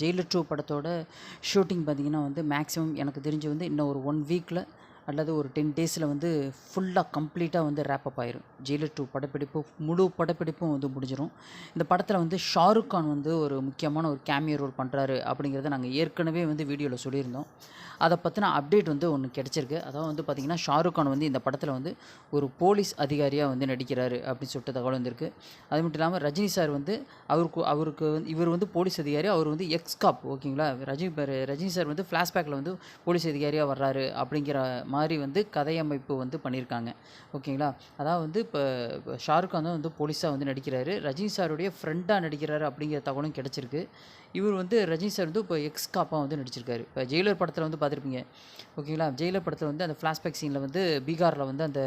Jailer 2 படத்தோட shooting பார்த்திங்கன்னா வந்து மேக்ஸிமம் எனக்கு தெரிஞ்சு வந்து இன்னும் ஒரு 1 வீக்கில் அல்லது ஒரு 10 டேஸில் வந்து ஃபுல்லாக கம்ப்ளீட்டாக வந்து ரேப்பப் ஆயிரும். ஜெயிலர் 2 படப்பிடிப்பு முழு படப்பிடிப்பும் வந்து முடிஞ்சிடும். இந்த படத்தில் வந்து ஷாருக் கான் வந்து ஒரு முக்கியமான ஒரு கேமியோ ரோல் பண்ணுறாரு அப்படிங்கிறத நாங்கள் ஏற்கனவே வந்து வீடியோவில் சொல்லியிருந்தோம். அதை பற்றின அப்டேட் வந்து ஒன்று கிடச்சிருக்கு. அதாவது வந்து பார்த்திங்கன்னா ஷாருக் கான் வந்து இந்த படத்தில் வந்து ஒரு போலீஸ் அதிகாரியாக வந்து நடிக்கிறாரு அப்படின்னு சொல்லிட்டு தகவல் வந்திருக்கு. அது மட்டும் இல்லாமல் ரஜினி சார் வந்து அவருக்கு இவர் வந்து போலீஸ் அதிகாரி, அவர் வந்து எக்ஸ்காப், ஓகேங்களா. ரஜினி சார் வந்து ஃப்ளாஷ்பேக்கில் வந்து போலீஸ் அதிகாரியாக வர்றாரு அப்படிங்கிற மாதிரி வந்து கதையமைப்பு வந்து பண்ணியிருக்காங்க, ஓகேங்களா. அதாவது வந்து இப்போ ஷாருக் கான் வந்து போலீஸாக வந்து நடிக்கிறாரு, ரஜினி சாருடைய ஃப்ரெண்டாக நடிக்கிறாரு அப்படிங்கிற தகவலும் கிடச்சிருக்கு. இவர் வந்து ரஜினி சார் வந்து இப்போ எக்ஸ்காப்பாக வந்து நடிச்சிருக்காரு. இப்போ ஜெயிலர் படத்தில் வந்து பார்த்துருப்பீங்க, ஓகேங்களா. ஜெயிலர் படத்தில் வந்து அந்த ஃப்ளாஷ்பேக் சீனில் வந்து பீகாரில் வந்து அந்த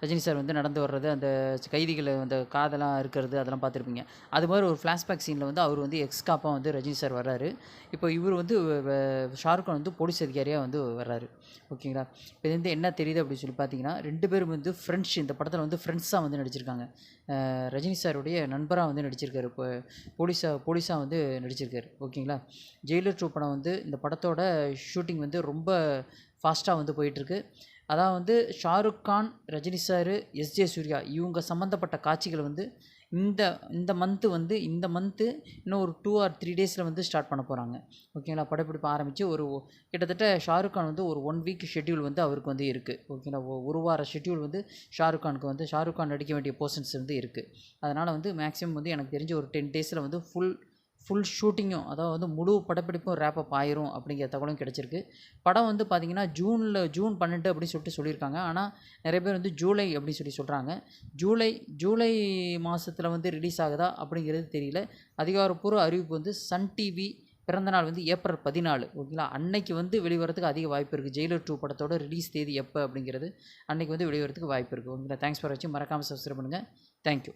ரஜினி சார் வந்து நடந்து வர்றது, அந்த கைதிகளை அந்த காதெல்லாம் இருக்கிறது, அதெல்லாம் பார்த்துருப்பீங்க. அது மாதிரி ஒரு ஃப்ளாஷ்பேக் சீனில் வந்து அவர் வந்து எக்ஸ்காப்பாக வந்து ரஜினி சார் வர்றாரு. இப்போ இவர் வந்து ஷாருக் கான் வந்து போலீஸ் அதிகாரியாக வந்து வர்றாரு, ஓகேங்களா. இப்போ இது வந்து என்ன தெரியுது அப்படின்னு சொல்லி பார்த்தீங்கன்னா, 2 பேரும் வந்து ஃப்ரெண்ட்ஸ், இந்த படத்தில் வந்து ஃப்ரெண்ட்ஸாக வந்து நடிச்சிருக்காங்க. ரஜினி சாருடைய நண்பராக வந்து நடிச்சிருக்காரு, இப்போ போலீஸாக வந்து நடிச்சிருக்காரு, ஓகேங்களா. ஜெயிலர் 2 படம் வந்து இந்த படத்தோட ஷூட்டிங் வந்து ரொம்ப ஃபாஸ்ட்டாக வந்து போயிட்டுருக்கு. அதான் வந்து ஷாருக் கான், ரஜினி சார், எஸ்ஜே சூர்யா இவங்க சம்மந்தப்பட்ட காட்சிகள் வந்து இந்த மந்த்து இன்னும் ஒரு 2 or 3 டேஸில் வந்து ஸ்டார்ட் பண்ண போகிறாங்க, ஓகேங்களா. படப்பிடிப்பு ஆரம்பித்து ஒரு கிட்டத்தட்ட ஷாருக் கான் வந்து ஒரு 1 வீக் ஷெட்யூல் வந்து அவருக்கு வந்து இருக்குது, ஓகேங்களா. ஒரு வார ஷெட்யூல் வந்து ஷாருக் கான் நடிக்க வேண்டிய போர்ஷன்ஸ் வந்து இருக்குது. அதனால் வந்து மேக்ஸிமம் வந்து எனக்கு தெரிஞ்ச ஒரு 10 டேஸில் வந்து ஃபுல் ஷூட்டிங்கும், அதாவது வந்து முழு படப்பிடிப்பும் ரேப்பப் ஆயிரும் அப்படிங்கிற தகவலும் கிடச்சிருக்கு. படம் வந்து பார்த்திங்கன்னா ஜூன் 12 அப்படின்னு சொல்லிட்டு சொல்லியிருக்காங்க. ஆனால் நிறைய பேர் வந்து ஜூலை அப்படின்னு சொல்லி சொல்கிறாங்க. ஜூலை மாதத்தில் வந்து ரிலீஸ் ஆகுதா அப்படிங்கிறது தெரியல. அதிகாரப்பூர்வ அறிவிப்பு வந்து சன் டிவி பிறந்தநாள் வந்து ஏப்ரல் 14, ஓகேங்களா. அன்னைக்கு வந்து வெளிவரத்துக்கு அதிக வாய்ப்பு இருக்குது. ஜெயிலர் 2 படத்தோட ரிலீஸ் தேதி எப்போ அப்படிங்கிறது அன்னைக்கு வந்து வெளிவரத்துக்கு வாய்ப்பு இருக்குது, ஓகேங்களா. தேங்க்ஸ் ஃபார் வாட்சிங். மறக்காமல் சப்ஸ்கிரைப் பண்ணுங்கள். தேங்க்யூ.